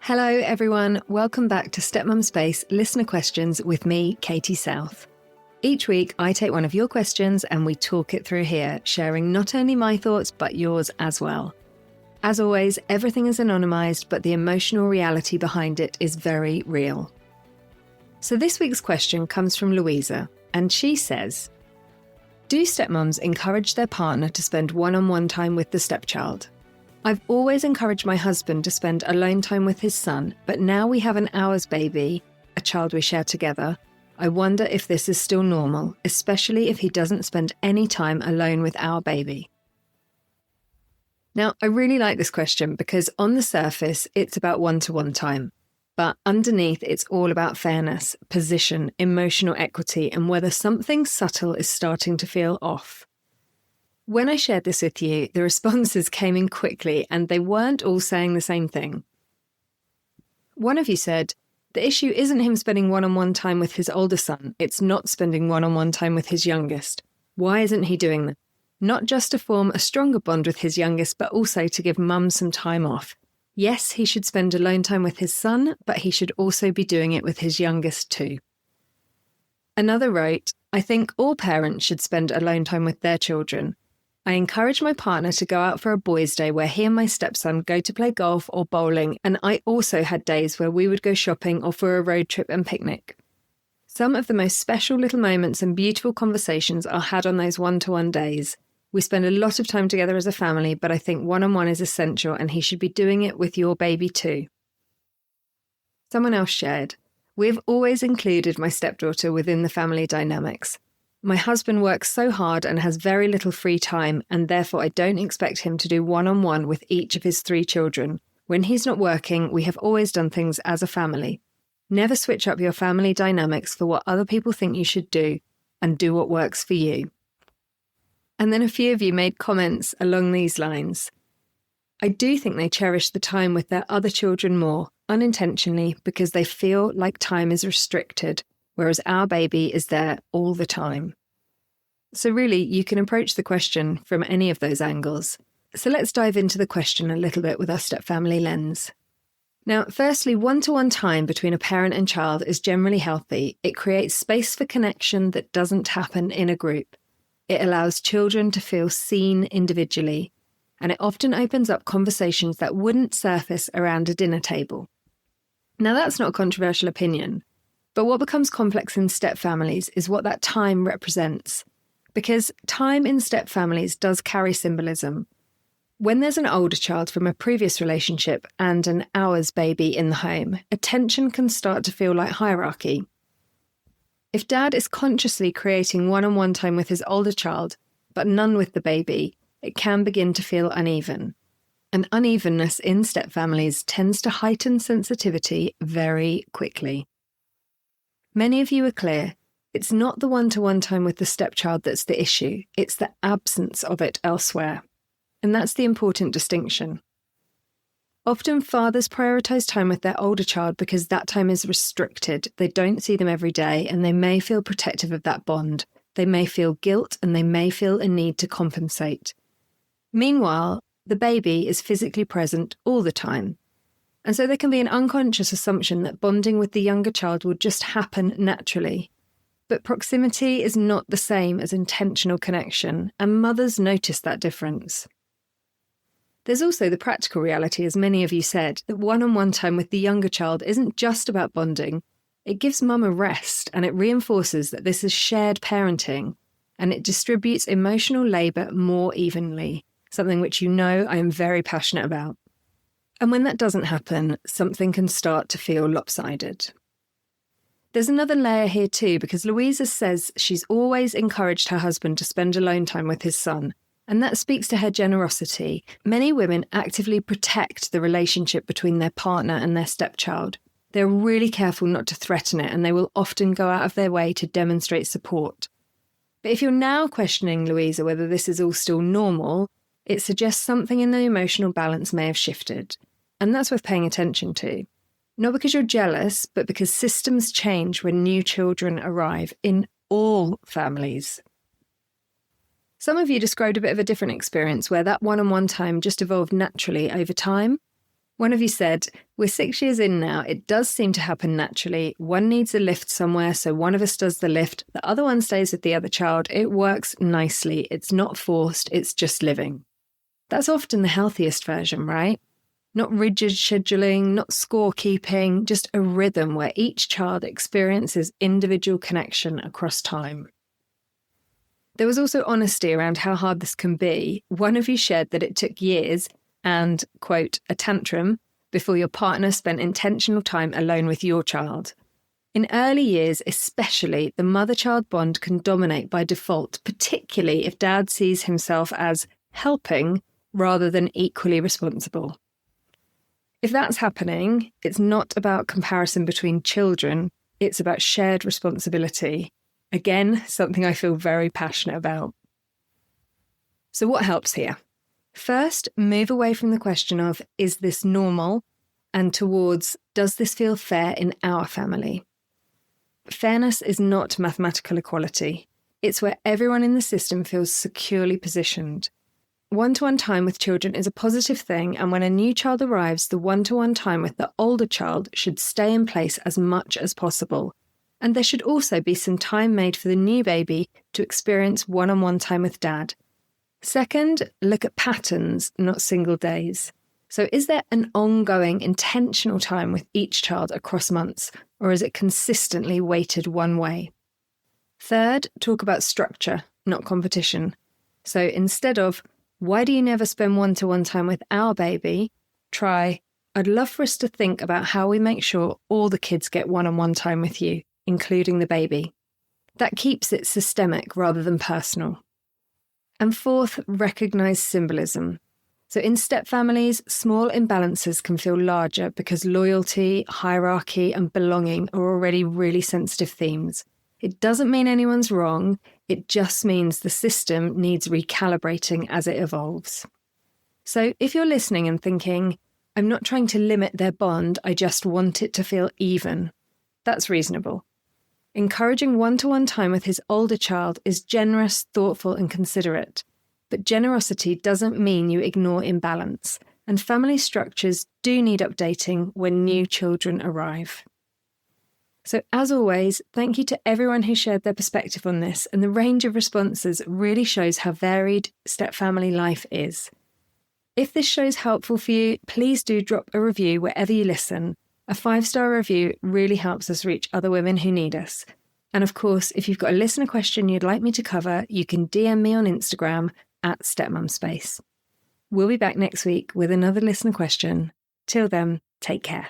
Hello everyone, welcome back to Stepmum Space Listener Questions with me, Katie South. Each week I take one of your questions and we talk it through here, sharing not only my thoughts but yours as well. As always, everything is anonymised, but the emotional reality behind it is very real. So this week's question comes from Louisa, and she says, do stepmums encourage their partner to spend one-on-one time with the stepchild? I've always encouraged my husband to spend alone time with his son, but now we have an ours baby, a child we share together. I wonder if this is still normal, especially if he doesn't spend any time alone with our baby. Now, I really like this question because on the surface, it's about one-to-one time. But underneath, it's all about fairness, position, emotional equity, and whether something subtle is starting to feel off. When I shared this with you, the responses came in quickly and they weren't all saying the same thing. One of you said, the issue isn't him spending one-on-one time with his older son, it's not spending one-on-one time with his youngest. Why isn't he doing that? Not just to form a stronger bond with his youngest, but also to give mum some time off. Yes, he should spend alone time with his son, but he should also be doing it with his youngest too. Another wrote, I think all parents should spend alone time with their children. I encourage my partner to go out for a boys' day where he and my stepson go to play golf or bowling, and I also had days where we would go shopping or for a road trip and picnic. Some of the most special little moments and beautiful conversations are had on those one-to-one days. We spend a lot of time together as a family, but I think one-on-one is essential and he should be doing it with your baby too. Someone else shared, we've always included my stepdaughter within the family dynamics. My husband works so hard and has very little free time, and therefore I don't expect him to do one-on-one with each of his 3 children. When he's not working, we have always done things as a family. Never switch up your family dynamics for what other people think you should do, and do what works for you. And then a few of you made comments along these lines. I do think they cherish the time with their other children more, unintentionally, because they feel like time is restricted, whereas our baby is there all the time. So really, you can approach the question from any of those angles. So let's dive into the question a little bit with our stepfamily lens. Now, firstly, one-to-one time between a parent and child is generally healthy. It creates space for connection that doesn't happen in a group. It allows children to feel seen individually, and it often opens up conversations that wouldn't surface around a dinner table. Now, that's not a controversial opinion. But what becomes complex in stepfamilies is what that time represents. Because time in stepfamilies does carry symbolism. When there's an older child from a previous relationship and an ours baby in the home, attention can start to feel like hierarchy. If dad is consciously creating one-on-one time with his older child, but none with the baby, it can begin to feel uneven. And unevenness in stepfamilies tends to heighten sensitivity very quickly. Many of you are clear, it's not the one-to-one time with the stepchild that's the issue, it's the absence of it elsewhere. And that's the important distinction. Often fathers prioritise time with their older child because that time is restricted, they don't see them every day, and they may feel protective of that bond. They may feel guilt and they may feel a need to compensate. Meanwhile, the baby is physically present all the time. And so there can be an unconscious assumption that bonding with the younger child will just happen naturally. But proximity is not the same as intentional connection, and mothers notice that difference. There's also the practical reality, as many of you said, that one-on-one time with the younger child isn't just about bonding. It gives mum a rest, and it reinforces that this is shared parenting, and it distributes emotional labour more evenly, something which you know I am very passionate about. And when that doesn't happen, something can start to feel lopsided. There's another layer here too, because Louisa says she's always encouraged her husband to spend alone time with his son, and that speaks to her generosity. Many women actively protect the relationship between their partner and their stepchild. They're really careful not to threaten it, and they will often go out of their way to demonstrate support. But if you're now questioning, Louisa, whether this is all still normal, it suggests something in the emotional balance may have shifted. And that's worth paying attention to. Not because you're jealous, but because systems change when new children arrive in all families. Some of you described a bit of a different experience where that one-on-one time just evolved naturally over time. One of you said, we're 6 years in now, it does seem to happen naturally. One needs a lift somewhere, so one of us does the lift, the other one stays with the other child. It works nicely. It's not forced, it's just living. That's often the healthiest version, right? Not rigid scheduling, not scorekeeping, just a rhythm where each child experiences individual connection across time. There was also honesty around how hard this can be. One of you shared that it took years and, quote, a tantrum before your partner spent intentional time alone with your child. In early years, especially, the mother-child bond can dominate by default, particularly if dad sees himself as helping rather than equally responsible. If that's happening, it's not about comparison between children, it's about shared responsibility. Again, something I feel very passionate about. So what helps here? First, move away from the question of, is this normal? And towards, does this feel fair in our family? Fairness is not mathematical equality. It's where everyone in the system feels securely positioned. One-to-one time with children is a positive thing, and when a new child arrives, the one-to-one time with the older child should stay in place as much as possible. And there should also be some time made for the new baby to experience one-on-one time with dad. Second, look at patterns, not single days. So is there an ongoing, intentional time with each child across months, or is it consistently weighted one way? Third, talk about structure, not competition. So instead of, why do you never spend one-to-one time with our baby? Try, I'd love for us to think about how we make sure all the kids get one-on-one time with you, including the baby. That keeps it systemic rather than personal. And fourth, recognise symbolism. So in stepfamilies, small imbalances can feel larger because loyalty, hierarchy, and belonging are already really sensitive themes. It doesn't mean anyone's wrong, it just means the system needs recalibrating as it evolves. So if you're listening and thinking, I'm not trying to limit their bond, I just want it to feel even, that's reasonable. Encouraging one-to-one time with his older child is generous, thoughtful, and considerate. But generosity doesn't mean you ignore imbalance, and family structures do need updating when new children arrive. So as always, thank you to everyone who shared their perspective on this, and the range of responses really shows how varied stepfamily life is. If this show's helpful for you, please do drop a review wherever you listen. A 5-star review really helps us reach other women who need us. And of course, if you've got a listener question you'd like me to cover, you can DM me on Instagram at stepmumspace. We'll be back next week with another listener question. Till then, take care.